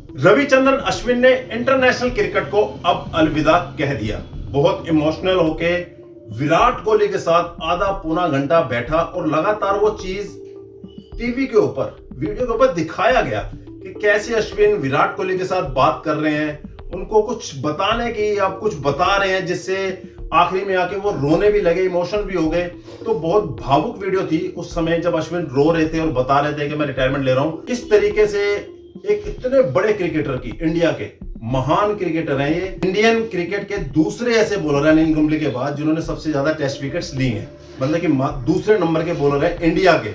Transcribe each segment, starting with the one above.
रविचंद्रन अश्विन ने international cricket को अब अलविदा कह दिया। बहुत इमोशनल होके विराट कोहली के साथ आधा पौना घंटा बैठा और लगातार वो चीज टीवी के ऊपर, वीडियो के ऊपर दिखाया गया कि कैसे अश्विन विराट कोहली के साथ बात कर रहे हैं, उनको कुछ बताने की या कुछ बता रहे हैं, जिससे आखिरी में आके वो रोने भी लगे, इमोशनल भी हो गए। तो बहुत भावुक वीडियो थी उस समय जब अश्विन रो रहे थे और बता रहे थे कि मैं रिटायरमेंट ले रहा हूं। किस तरीके से एक इतने बड़े क्रिकेटर की, इंडिया के महान क्रिकेटर हैं ये, इंडियन क्रिकेट के दूसरे ऐसे बॉलर हैं अनिल कुंबले के बाद जिन्होंने सबसे ज्यादा टेस्ट विकेट्स ली हैं। मतलब कि दूसरे नंबर के बॉलर हैं इंडिया के,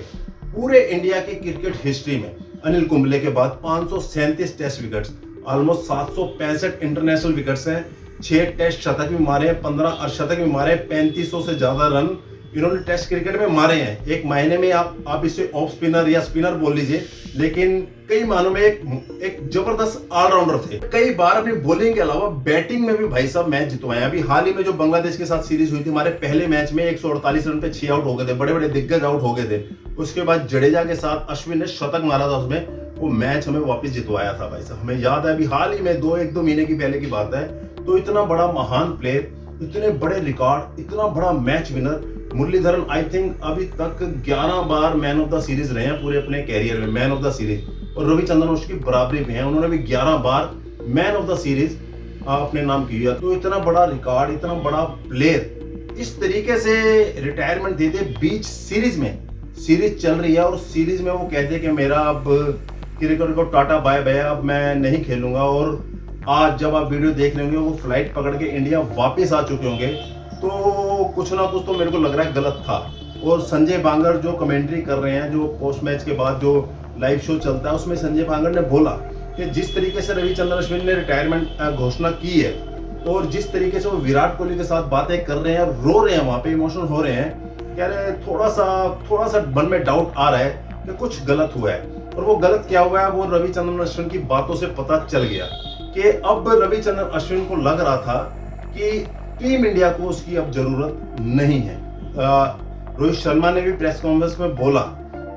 पूरे इंडिया की क्रिकेट हिस्ट्री में अनिल कुंबले के बाद 537 test wickets, almost 765 international wickets हैं, 6 टेस्ट शतक भी मारे हैं, 15 अर्धशतक भी मारे हैं, 3500 से ज्यादा रन इन्होंने टेस्ट क्रिकेट में मारे हैं। एक महीने में आप इसे ऑफ स्पिनर या स्पिनर बोल लीजिए, लेकिन कई मानों में एक जबरदस्त ऑलराउंडर थे। कई बार अपनी बॉलिंग के अलावा बैटिंग में भी भाई साहब मैच जितवाए। अभी हाल ही में जो बांग्लादेश के साथ सीरीज हुई थी, हमारे पहले मैच में 148 रन पे 6 आउट हो गए थे, बड़े बड़े दिग्गज आउट हो गए थे। उसके बाद जडेजा के साथ अश्विन ने शतक मारा था, उसमें वो मैच हमें वापस जितवाया था भाई साहब, हमें याद है। अभी हाल ही में एक दो महीने की पहले की बात है। तो इतना बड़ा महान प्लेयर, इतने बड़े रिकॉर्ड, इतना बड़ा match winner Muralitharan I think अभी तक 11 बार मैन ऑफ द सीरीज रहे हैं पूरे अपने कैरियर में, मैन ऑफ द सीरीज, और रविचंद्रन उसकी बराबरी में है, उन्होंने भी 11 बार मैन ऑफ द सीरीज अपने नाम किया। तो इतना बड़ा रिकॉर्ड, इतना बड़ा प्लेयर इस तरीके से रिटायरमेंट दे दे बीच सीरीज में, सीरीज चल रही है और सीरीज में वो कहते कि मेरा अब क्रिकेट को टाटा बाय बाय, अब मैं नहीं खेलूंगा। और आज जब आप वीडियो देख रहे होंगे वो फ्लाइट पकड़ के इंडिया वापस आ चुके होंगे, तो कुछ ना कुछ तो मेरे को लग रहा है गलत था। और संजय बांगर जो कमेंट्री कर रहे हैं, जो पोस्ट मैच के बाद जो लाइव शो चलता है, उसमें संजय बांगर ने बोला कि जिस तरीके से रविचंद्रन अश्विन ने रिटायरमेंट घोषणा की है और जिस तरीके से वो विराट कोहली के साथ बातें कर रहे हैं, रो रहे हैं, वहां पे इमोशनल हो रहे हैं, कह रहे हैं थोड़ा सा मन में डाउट आ रहा है कि कुछ गलत हुआ है। और वो गलत क्या हुआ है, वो रविचंद्रन अश्विन की बातों से पता चल गया कि अब रविचंद्रन अश्विन को लग रहा था कि टीम इंडिया को उसकी अब जरूरत नहीं है। रोहित शर्मा ने भी प्रेस कॉन्फ्रेंस में बोला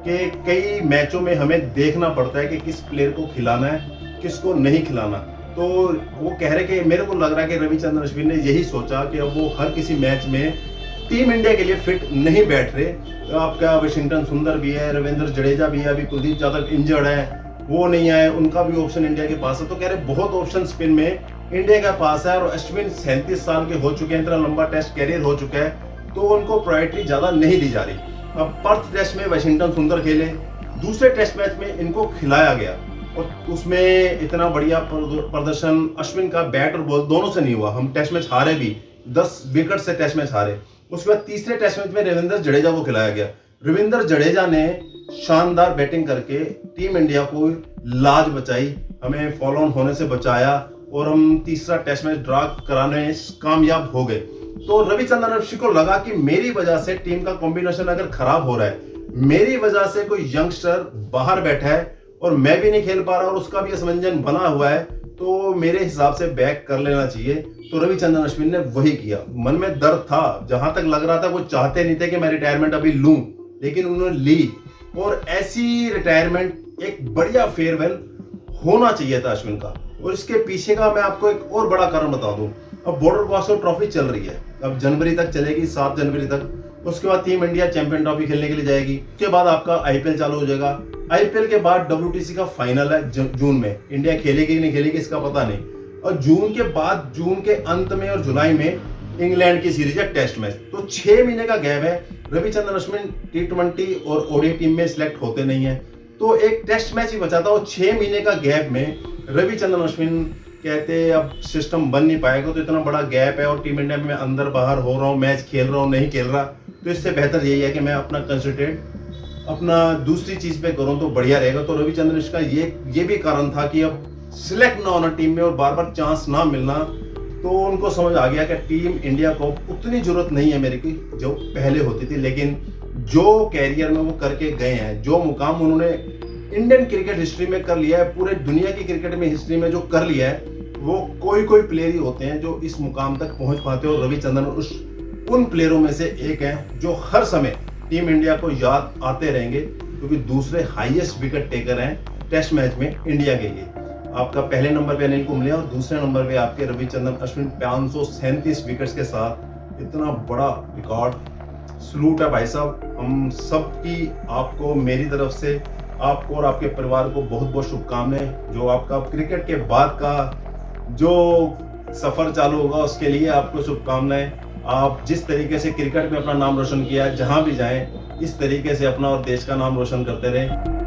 कि कई मैचों में हमें देखना पड़ता है कि किस प्लेयर को खिलाना है, किसको नहीं खिलाना। तो वो कह रहे कि मेरे को लग रहा है कि रविचंद्रन अश्विन ने यही सोचा कि अब वो हर किसी मैच में टीम इंडिया के लिए फिट नहीं बैठ रहे। तो आपका वाशिंगटन सुंदर भी है, रविंद्र जडेजा भी है, अभी कुलदीप यादव इंजर्ड है, वो नहीं आए, उनका भी ऑप्शन इंडिया के पास है। तो कह रहे बहुत ऑप्शन स्पिन में इंडिया के पास है। और अश्विन 37 साल के हो चुके हैं, इतना लंबा टेस्ट कैरियर हो चुका है, तो उनको प्रायोरिटी ज्यादा नहीं दी जा रही। अब पर्थ टेस्ट में वाशिंगटन सुंदर खेले, दूसरे टेस्ट मैच में इनको खिलाया गया और उसमें इतना बढ़िया प्रदर्शन अश्विन का बैट और बॉल दोनों से नहीं हुआ। हम टेस्ट मैच हारे भी, 10 विकेट से टेस्ट मैच हारे। उसके बाद तीसरे टेस्ट मैच में रविंद्र जडेजा को खिलाया गया। रविंद्र जडेजा ने शानदार बैटिंग करके टीम इंडिया को लाज बचाई, हमें फॉलो ऑन होने से बचाया और हम तीसरा टेस्ट मैच ड्रा कराने में कामयाब हो गए। तो रविचंद्रन अश्विन को लगा कि मेरी वजह से टीम का कॉम्बिनेशन अगर खराब हो रहा है, मेरी वजह से कोई यंगस्टर बाहर बैठा है और मैं भी नहीं खेल पा रहा और उसका भी असमंजन बना हुआ है, तो मेरे हिसाब से बैक कर लेना चाहिए। तो रविचंद्रन अश्विन ने वही किया। मन में दर्द था, जहां तक लग रहा था वो चाहते नहीं थे कि मैं रिटायरमेंट अभी लूं, लेकिन उन्होंने ली। और ऐसी रिटायरमेंट, एक बढ़िया फेयरवेल होना चाहिए था अश्विन का। और इसके पीछे का मैं आपको एक और बड़ा कारण बता दूं। अब बॉर्डर गावस्कर ट्रॉफी चल रही है, अब जनवरी तक चलेगी, 7 जनवरी तक। उसके बाद टीम इंडिया चैंपियन ट्रॉफी खेलने के लिए जाएगी। उसके बाद आपका आईपीएल चालू हो जाएगा। आईपीएल के बाद डब्ल्यूटीसी का फाइनल है जून में। इंडिया खेलेगी कि नहीं खेलेगी इसका पता नहीं। और जून के बाद, जून के अंत में और जुलाई में इंग्लैंड की सीरीज है टेस्ट मैच। तो 6 महीने का गैप है। रविचंद्रन अश्विन T20 और ओडीआई टीम में सिलेक्ट होते नहीं है, तो एक टेस्ट मैच ही बचा था। और 6 महीने का गैप में रविचंद्रन अश्विन कहते अब सिस्टम बन नहीं पाएगा, तो इतना बड़ा गैप है और टीम इंडिया में अंदर बाहर हो रहा हूँ, मैच खेल रहा हूँ, नहीं खेल रहा, तो इससे बेहतर यही है कि मैं अपना कंसंट्रेट अपना दूसरी चीज पे करूँ तो बढ़िया रहेगा। तो रविचंद्रन का ये भी कारण था कि अब सिलेक्ट ना होना टीम में और बार बार चांस ना मिलना। तो उनको समझ आ गया कि टीम इंडिया को उतनी जरूरत नहीं है मेरे की जो पहले होती थी। लेकिन जो कैरियर में वो करके गए हैं, जो मुकाम उन्होंने इंडियन क्रिकेट हिस्ट्री में कर लिया है, पूरे दुनिया की क्रिकेट में हिस्ट्री में जो कर लिया है, वो कोई प्लेयर ही होते हैं जो इस मुकाम तक पहुंच पाते हैं। और रविचंद्रन उन प्लेयरों में से एक हैं जो हर समय टीम इंडिया को याद आते रहेंगे, क्योंकि दूसरे हाईएस्ट विकेट टेकर हैं टेस्ट मैच में इंडिया के लिए। आपका पहले नंबर पे अनिल कुंबले और दूसरे नंबर पे आपके रविचंद्रन अश्विन 537 विकेट्स के साथ। इतना बड़ा रिकॉर्ड, सलूट है भाई साहब। हम सब की आपको मेरी तरफ से, आपको और आपके परिवार को बहुत बहुत शुभकामनाएं। जो आपका क्रिकेट के बाद का जो सफर चालू होगा उसके लिए आपको शुभकामनाएं। आप जिस तरीके से क्रिकेट में अपना नाम रोशन किया है, जहां भी जाएं इस तरीके से अपना और देश का नाम रोशन करते रहें।